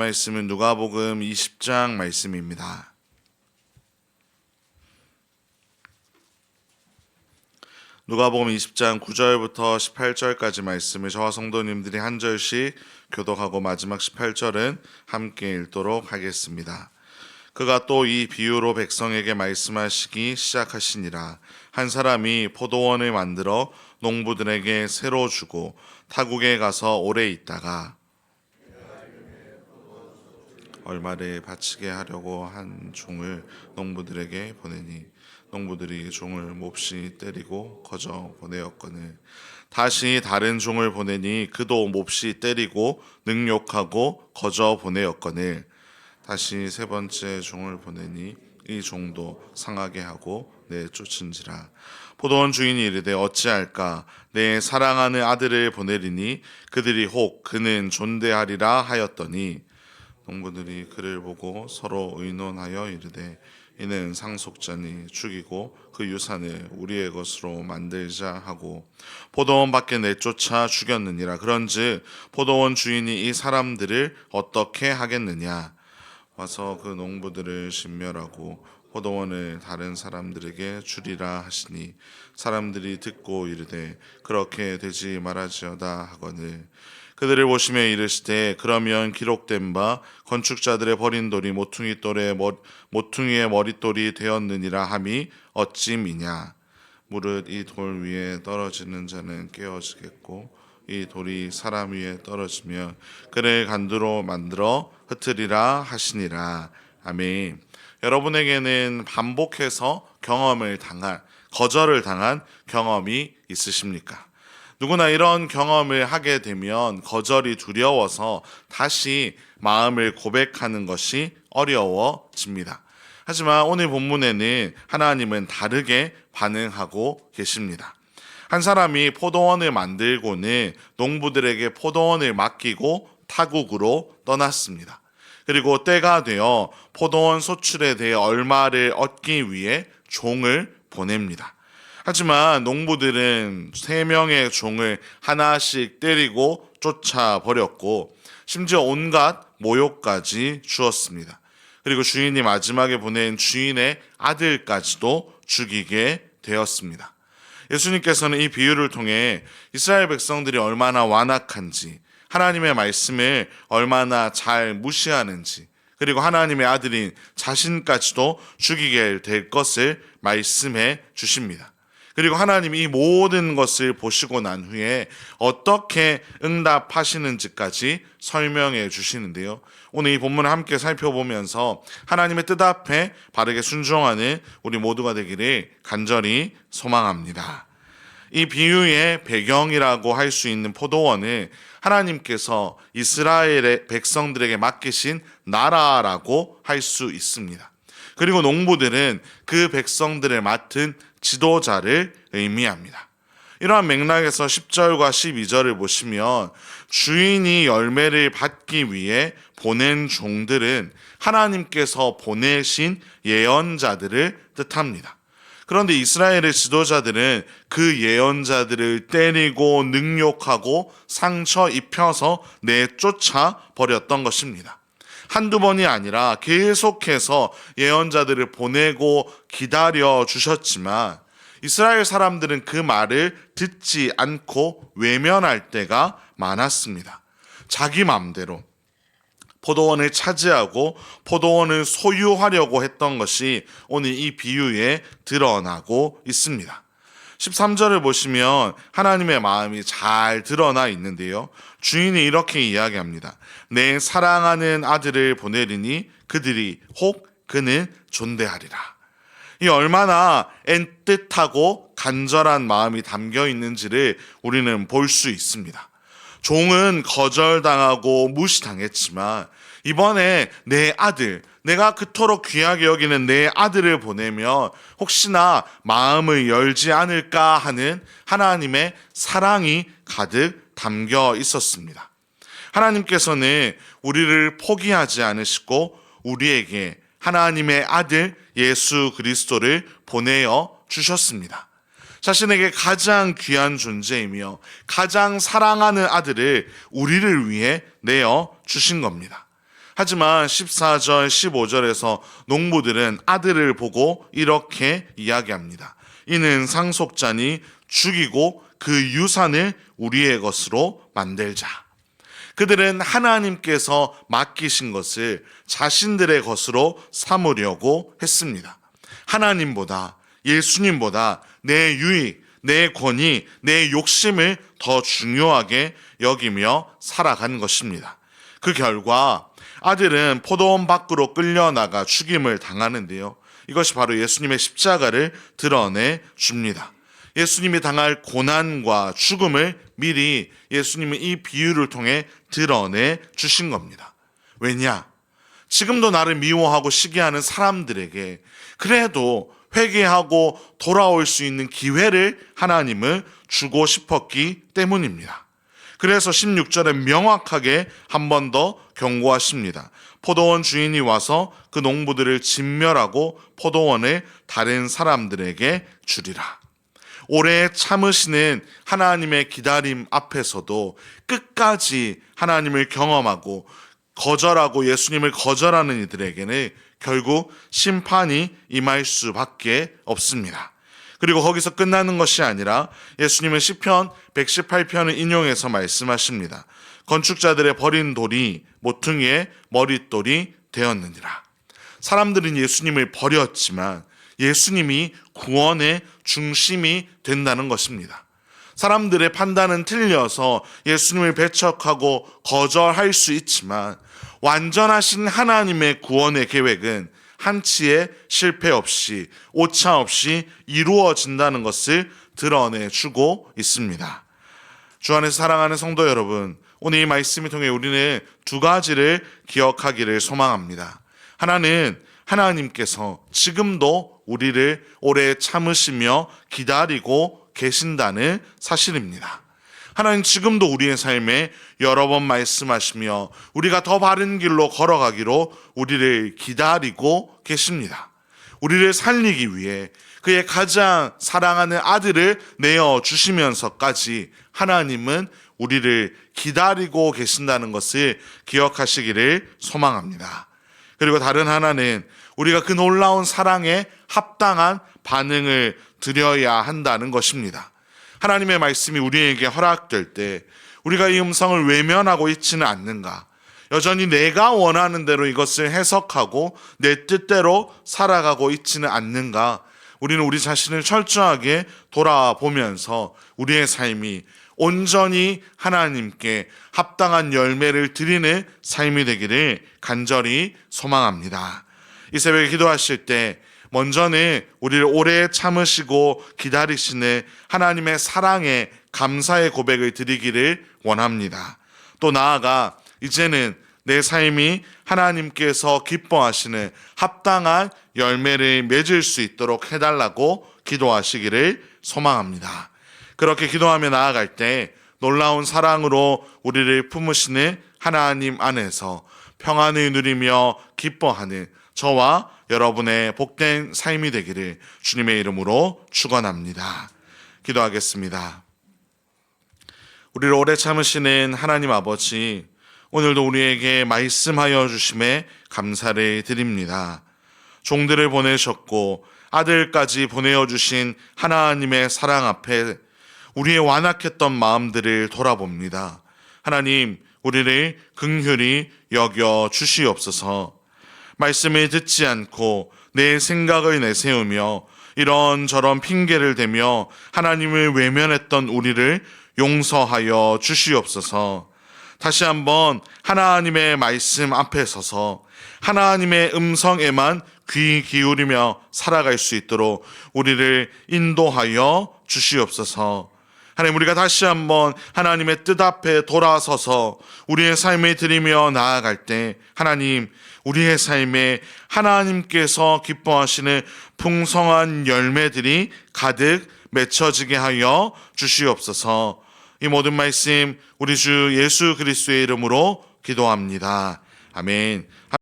말씀은 누가복음 20장 말씀입니다. 누가복음 20장 9절부터 18절까지 말씀을 저와 성도님들이 한 절씩 교독하고 마지막 18절은 함께 읽도록 하겠습니다. 그가 또 이 비유로 백성에게 말씀하시기 시작하시니라. 한 사람이 포도원을 만들어 농부들에게 새로 주고 타국에 가서 오래 있다가 얼마를 바치게 하려고 한 종을 농부들에게 보내니 농부들이 종을 몹시 때리고 거저 보내었거늘 다시 다른 종을 보내니 그도 몹시 때리고 능욕하고 거저 보내었거늘 다시 세 번째 종을 보내니 이 종도 상하게 하고 내쫓은지라. 포도원 주인이 이르되 어찌할까? 내 사랑하는 아들을 보내리니 그들이 혹 그는 존대하리라 하였더니 농부들이 그를 보고 서로 의논하여 이르되 이는 상속자니 죽이고 그 유산을 우리의 것으로 만들자 하고 포도원 밖에 내쫓아 죽였느니라. 그런즉 포도원 주인이 이 사람들을 어떻게 하겠느냐? 와서 그 농부들을 진멸하고 포도원을 다른 사람들에게 주리라 하시니 사람들이 듣고 이르되 그렇게 되지 말아지어다 하거늘 그들을 보시며 이르시되 그러면 기록된 바 건축자들의 버린 돌이 모퉁이의 머릿돌이 되었느니라 함이 어찌미냐. 무릇 이 돌 위에 떨어지는 자는 깨어지겠고 이 돌이 사람 위에 떨어지면 그를 간두로 만들어 흩으리라 하시니라. 아멘. 여러분에게는 반복해서 거절을 당한 경험이 있으십니까? 누구나 이런 경험을 하게 되면 거절이 두려워서 다시 마음을 고백하는 것이 어려워집니다. 하지만 오늘 본문에는 하나님은 다르게 반응하고 계십니다. 한 사람이 포도원을 만들고는 농부들에게 포도원을 맡기고 타국으로 떠났습니다. 그리고 때가 되어 포도원 소출에 대해 얼마를 얻기 위해 종을 보냅니다. 하지만 농부들은 3명의 종을 하나씩 때리고 쫓아버렸고 심지어 온갖 모욕까지 주었습니다. 그리고 주인이 마지막에 보낸 주인의 아들까지도 죽이게 되었습니다. 예수님께서는 이 비유를 통해 이스라엘 백성들이 얼마나 완악한지, 하나님의 말씀을 얼마나 잘 무시하는지, 그리고 하나님의 아들인 자신까지도 죽이게 될 것을 말씀해 주십니다. 그리고 하나님이 이 모든 것을 보시고 난 후에 어떻게 응답하시는지까지 설명해 주시는데요. 오늘 이 본문을 함께 살펴보면서 하나님의 뜻 앞에 바르게 순종하는 우리 모두가 되기를 간절히 소망합니다. 이 비유의 배경이라고 할 수 있는 포도원은 하나님께서 이스라엘의 백성들에게 맡기신 나라라고 할 수 있습니다. 그리고 농부들은 그 백성들을 맡은 지도자를 의미합니다. 이러한 맥락에서 10절과 12절을 보시면 주인이 열매를 받기 위해 보낸 종들은 하나님께서 보내신 예언자들을 뜻합니다. 그런데 이스라엘의 지도자들은 그 예언자들을 때리고 능욕하고 상처 입혀서 내쫓아 버렸던 것입니다. 한두 번이 아니라 계속해서 예언자들을 보내고 기다려 주셨지만 이스라엘 사람들은 그 말을 듣지 않고 외면할 때가 많았습니다. 자기 마음대로 포도원을 차지하고 포도원을 소유하려고 했던 것이 오늘 이 비유에 드러나고 있습니다. 13절을 보시면 하나님의 마음이 잘 드러나 있는데요. 주인이 이렇게 이야기합니다. 내 사랑하는 아들을 보내리니 그들이 혹 그는 존대하리라. 이 얼마나 애틋하고 간절한 마음이 담겨 있는지를 우리는 볼 수 있습니다. 종은 거절당하고 무시당했지만 이번에 내 아들, 내가 그토록 귀하게 여기는 내 아들을 보내면 혹시나 마음을 열지 않을까 하는 하나님의 사랑이 가득 담겨 있었습니다. 하나님께서는 우리를 포기하지 않으시고 우리에게 하나님의 아들 예수 그리스도를 보내어 주셨습니다. 자신에게 가장 귀한 존재이며 가장 사랑하는 아들을 우리를 위해 내어 주신 겁니다. 하지만 14절, 15절에서 농부들은 아들을 보고 이렇게 이야기합니다. 이는 상속자니 죽이고 그 유산을 우리의 것으로 만들자. 그들은 하나님께서 맡기신 것을 자신들의 것으로 삼으려고 했습니다. 하나님보다, 예수님보다 내 유익, 내 권위, 내 욕심을 더 중요하게 여기며 살아간 것입니다. 그 결과 아들은 포도원 밖으로 끌려나가 죽임을 당하는데요. 이것이 바로 예수님의 십자가를 드러내 줍니다. 예수님이 당할 고난과 죽음을 미리 예수님은 이 비유를 통해 드러내 주신 겁니다. 왜냐? 지금도 나를 미워하고 시기하는 사람들에게 그래도 회개하고 돌아올 수 있는 기회를 하나님은 주고 싶었기 때문입니다. 그래서 16절에 명확하게 한 번 더 경고하십니다. 포도원 주인이 와서 그 농부들을 진멸하고 포도원을 다른 사람들에게 주리라. 오래 참으시는 하나님의 기다림 앞에서도 끝까지 하나님을 경험하고 거절하고 예수님을 거절하는 이들에게는 결국 심판이 임할 수밖에 없습니다. 그리고 거기서 끝나는 것이 아니라 예수님은 시편 118편을 인용해서 말씀하십니다. 건축자들의 버린 돌이 모퉁이의 머릿돌이 되었느니라. 사람들은 예수님을 버렸지만 예수님이 구원의 중심이 된다는 것입니다. 사람들의 판단은 틀려서 예수님을 배척하고 거절할 수 있지만 완전하신 하나님의 구원의 계획은 한치의 실패 없이 오차 없이 이루어진다는 것을 드러내주고 있습니다. 주 안에서 사랑하는 성도 여러분, 오늘 이 말씀을 통해 우리는 두 가지를 기억하기를 소망합니다. 하나는 하나님께서 지금도 우리를 오래 참으시며 기다리고 계신다는 사실입니다. 하나님 지금도 우리의 삶에 여러 번 말씀하시며 우리가 더 바른 길로 걸어가기로 우리를 기다리고 계십니다. 우리를 살리기 위해 그의 가장 사랑하는 아들을 내어주시면서까지 하나님은 우리를 기다리고 계신다는 것을 기억하시기를 소망합니다. 그리고 다른 하나는 우리가 그 놀라운 사랑에 합당한 반응을 드려야 한다는 것입니다. 하나님의 말씀이 우리에게 허락될 때 우리가 이 음성을 외면하고 있지는 않는가? 여전히 내가 원하는 대로 이것을 해석하고 내 뜻대로 살아가고 있지는 않는가? 우리는 우리 자신을 철저하게 돌아보면서 우리의 삶이 온전히 하나님께 합당한 열매를 드리는 삶이 되기를 간절히 소망합니다. 이 새벽에 기도하실 때 먼저는 우리를 오래 참으시고 기다리시는 하나님의 사랑에 감사의 고백을 드리기를 원합니다. 또 나아가 이제는 내 삶이 하나님께서 기뻐하시는 합당한 열매를 맺을 수 있도록 해달라고 기도하시기를 소망합니다. 그렇게 기도하며 나아갈 때 놀라운 사랑으로 우리를 품으시는 하나님 안에서 평안을 누리며 기뻐하는 저와 여러분의 복된 삶이 되기를 주님의 이름으로 축원합니다. 기도하겠습니다. 우리를 오래 참으시는 하나님 아버지, 오늘도 우리에게 말씀하여 주심에 감사를 드립니다. 종들을 보내셨고 아들까지 보내어 주신 하나님의 사랑 앞에 우리의 완악했던 마음들을 돌아봅니다. 하나님, 우리를 긍휼히 여겨 주시옵소서. 말씀을 듣지 않고 내 생각을 내세우며 이런저런 핑계를 대며 하나님을 외면했던 우리를 용서하여 주시옵소서. 다시 한번 하나님의 말씀 앞에 서서 하나님의 음성에만 귀 기울이며 살아갈 수 있도록 우리를 인도하여 주시옵소서. 하나님, 우리가 다시 한번 하나님의 뜻 앞에 돌아서서 우리의 삶을 드리며 나아갈 때 하나님, 우리의 삶에 하나님께서 기뻐하시는 풍성한 열매들이 가득 맺혀지게 하여 주시옵소서. 이 모든 말씀 우리 주 예수 그리스도의 이름으로 기도합니다. 아멘.